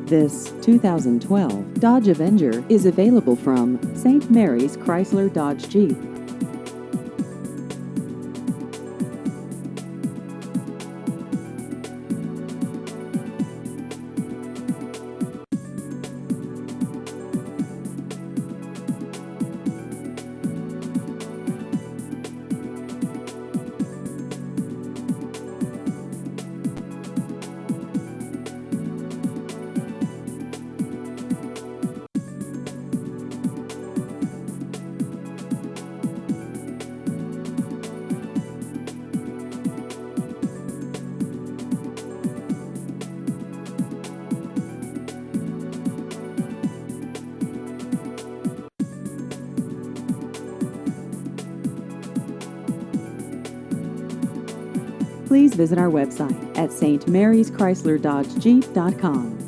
This 2012 Dodge Avenger is available from St. Mary's Chrysler Dodge Jeep. Please visit our website at stmaryschryslerDodgeJeep.com.